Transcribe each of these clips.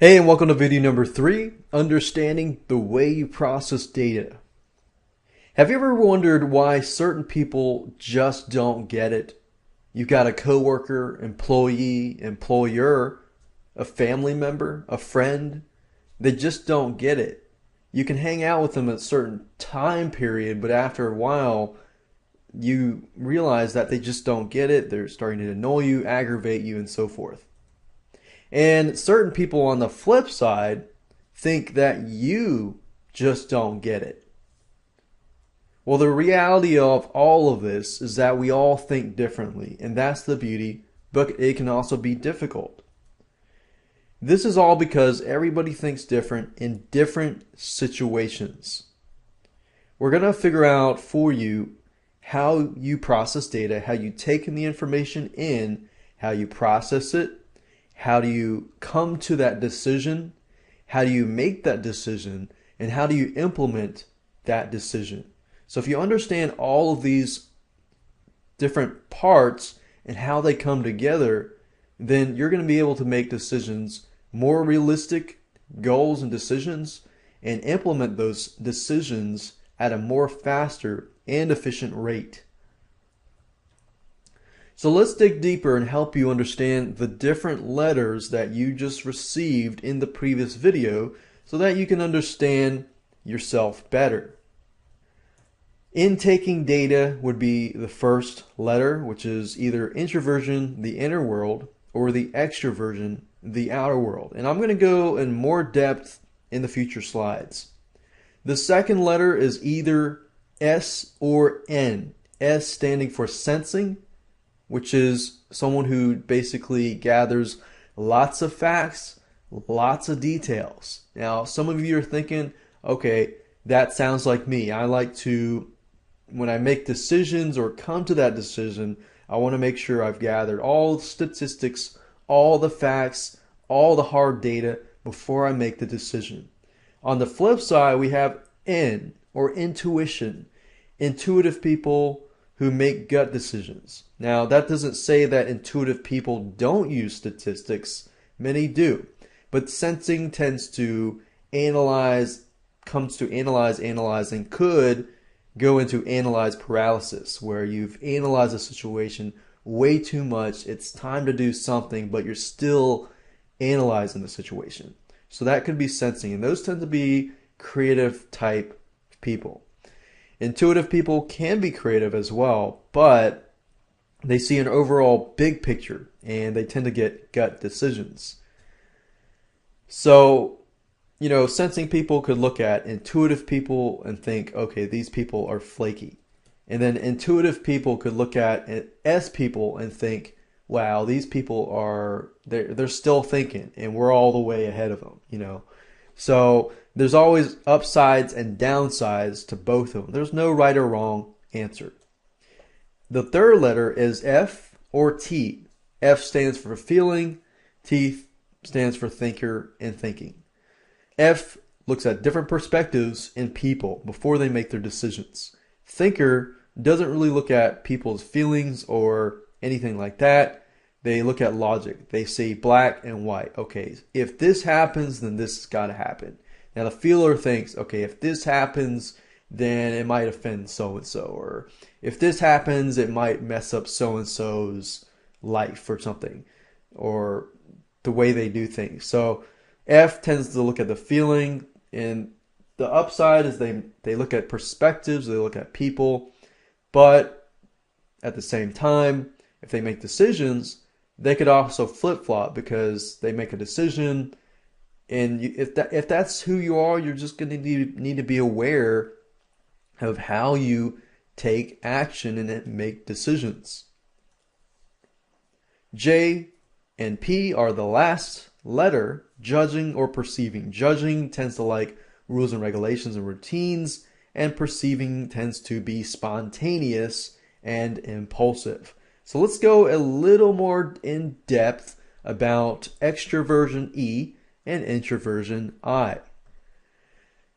Hey, and welcome to video number 3, understanding the way you process data. Have you ever wondered why certain people just don't get it? You've got a coworker, employee, employer, a family member, a friend. They just don't get it. You can hang out with them at a certain time period, but after a while, you realize that they just don't get it. They're starting to annoy you, aggravate you, and so forth. And certain people on the flip side think that you just don't get it. Well, the reality of all of this is that we all think differently, and that's the beauty, but it can also be difficult. This is all because everybody thinks different in different situations. We're going to figure out for you how you process data, how you take in the information in, how you process it, how do you come to that decision? How do you make that decision? And how do you implement that decision? So if you understand all of these different parts and how they come together, then you're going to be able to make decisions, more realistic goals and decisions, and implement those decisions at a more faster and efficient rate. So let's dig deeper and help you understand the different letters that you just received in the previous video so that you can understand yourself better. Intaking data would be the first letter, which is either introversion, the inner world, or the extroversion, the outer world. And I'm going to go in more depth in the future slides. The second letter is either S or N. S standing for sensing, which is someone who basically gathers lots of facts, lots of details. Now, some of you are thinking, okay, that sounds like me. I like to, when I make decisions or come to that decision, I want to make sure I've gathered all the statistics, all the facts, all the hard data before I make the decision. On the flip side, we have N, or intuition. Intuitive people who make gut decisions. Now, that doesn't say that intuitive people don't use statistics. Many do. But sensing tends to analyze, analyzing, could go into analyze paralysis, where you've analyzed a situation way too much. It's time to do something, but you're still analyzing the situation. So that could be sensing, and those tend to be creative type people. Intuitive people can be creative as well, but they see an overall big picture and they tend to get gut decisions. So, sensing people could look at intuitive people and think, okay, these people are flaky. And then intuitive people could look at S people and think, wow, these people they're still thinking and we're all the way ahead of them, So there's always upsides and downsides to both of them. There's no right or wrong answer. The third letter is F or T. F stands for feeling. T stands for thinker and thinking. F looks at different perspectives in people before they make their decisions. Thinker doesn't really look at people's feelings or anything like that. They look at logic. They say black and white. Okay, if this happens, then this has got to happen. Now the feeler thinks, okay, if this happens, then it might offend so-and-so. Or if this happens, it might mess up so-and-so's life or something. Or the way they do things. So F tends to look at the feeling, and the upside is they look at perspectives, they look at people. But at the same time, if they make decisions, they could also flip-flop because they make a decision, and if that's who you are, you're just going to need to be aware of how you take action and make decisions. J and P are the last letter, judging or perceiving. Judging tends to like rules and regulations and routines, and perceiving tends to be spontaneous and impulsive. So let's go a little more in depth about extroversion E and introversion I.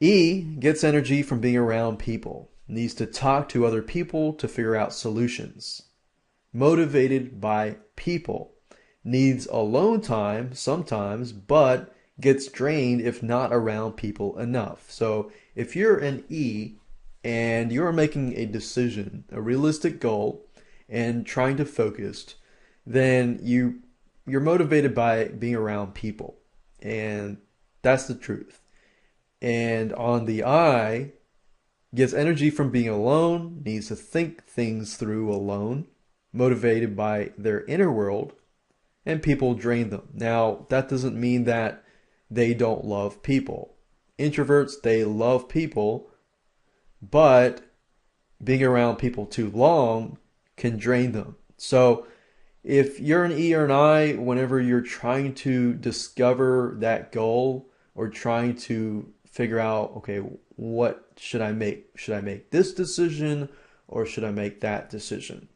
E gets energy from being around people, needs to talk to other people to figure out solutions. Motivated by people, needs alone time sometimes, but gets drained if not around people enough. So if you're an E and you're making a decision, a realistic goal, and trying to focus, then you're motivated by being around people. And that's the truth. And on the I, gets energy from being alone, needs to think things through alone, motivated by their inner world, and people drain them. Now, that doesn't mean that they don't love people. Introverts, they love people, but being around people too long can drain them. So if you're an E or an I, whenever you're trying to discover that goal or trying to figure out, okay, what should I make? Should I make this decision or should I make that decision?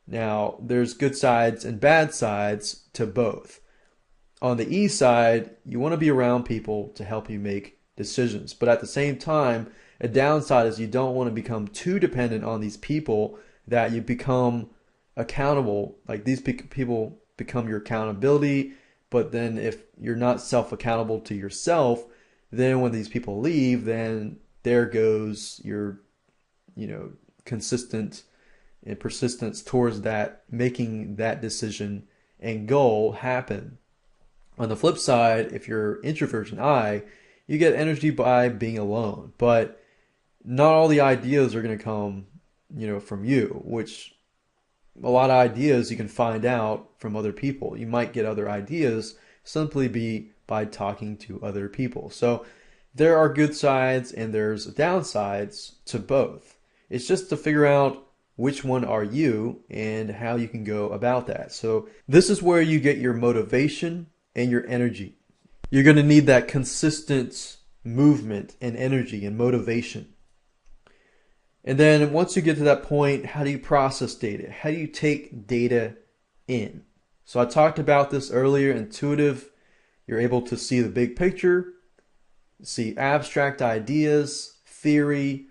Now, there's good sides and bad sides to both. On the E side, you want to be around people to help you make decisions. But at the same time, a downside is you don't want to become too dependent on these people that you become accountable. Like these people become your accountability. But then if you're not self-accountable to yourself, then when these people leave, then there goes your, consistent and persistence towards that, making that decision and goal happen. On the flip side, if you're introversion I, you get energy by being alone, but not all the ideas are going to come, from you, which a lot of ideas you can find out from other people. You might get other ideas simply by talking to other people. So there are good sides and there's downsides to both. It's just to figure out which one are you and how you can go about that. So this is where you get your motivation and your energy. You're going to need that consistent movement and energy and motivation. And then once you get to that point, how do you process data? How do you take data in? So I talked about this earlier, intuitive. You're able to see the big picture, see abstract ideas, theory,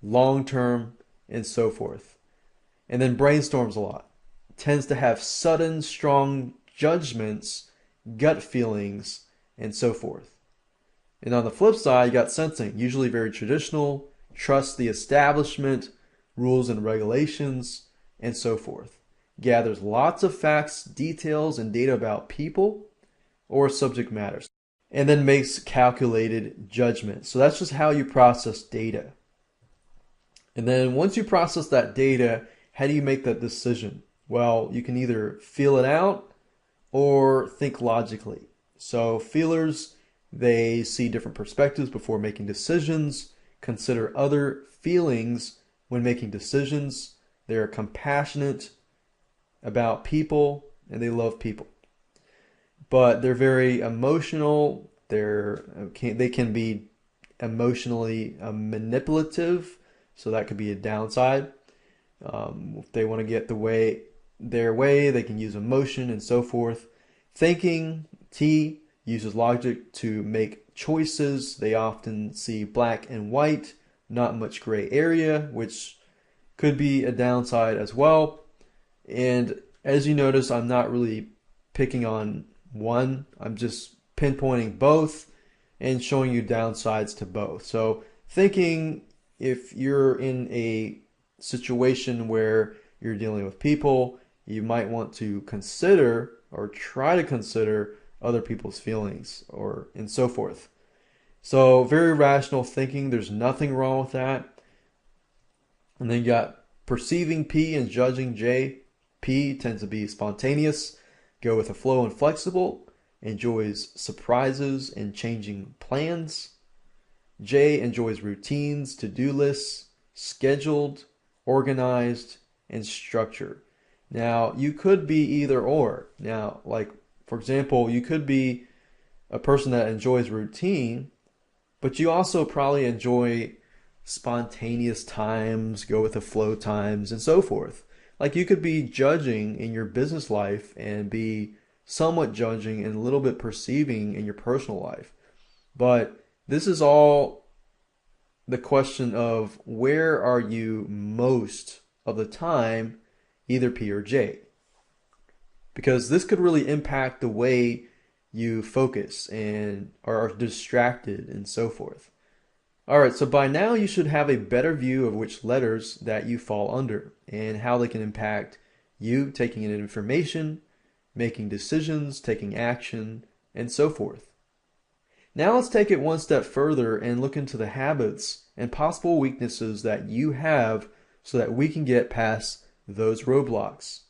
long-term, and so forth. And then brainstorms a lot. Tends to have sudden, strong judgments, gut feelings, and so forth. And on the flip side, you got sensing, usually very traditional, trusts the establishment, rules and regulations, and so forth. Gathers lots of facts, details, and data about people or subject matters, and then makes calculated judgments. So that's just how you process data. And then once you process that data, how do you make that decision? Well, you can either feel it out or think logically. So feelers, they see different perspectives before making decisions, consider other feelings when making decisions. They're compassionate about people and they love people. But they're very emotional. They can be emotionally manipulative, so that could be a downside. If they want to get their way, they can use emotion and so forth. Thinking, T, uses logic to make choices. They often see black and white, not much gray area, which could be a downside as well. And as you notice, I'm not really picking on one. I'm just pinpointing both and showing you downsides to both. So thinking, if you're in a situation where you're dealing with people, you might want to consider or try to consider other people's feelings and so forth. So very rational thinking. There's nothing wrong with that. And then you got perceiving P and judging J. P tends to be spontaneous, go with the flow and flexible, enjoys surprises and changing plans. J enjoys routines, to-do lists, scheduled, organized, and structure. Now, you could be either or. Now, like, for example, you could be a person that enjoys routine, but you also probably enjoy spontaneous times, go with the flow times, and so forth. Like, you could be judging in your business life and be somewhat judging and a little bit perceiving in your personal life. But this is all the question of where are you most of the time, either P or J. Because this could really impact the way you focus and are distracted and so forth. All right, so by now you should have a better view of which letters that you fall under and how they can impact you taking in information, making decisions, taking action, and so forth. Now let's take it one step further and look into the habits and possible weaknesses that you have so that we can get past those roadblocks.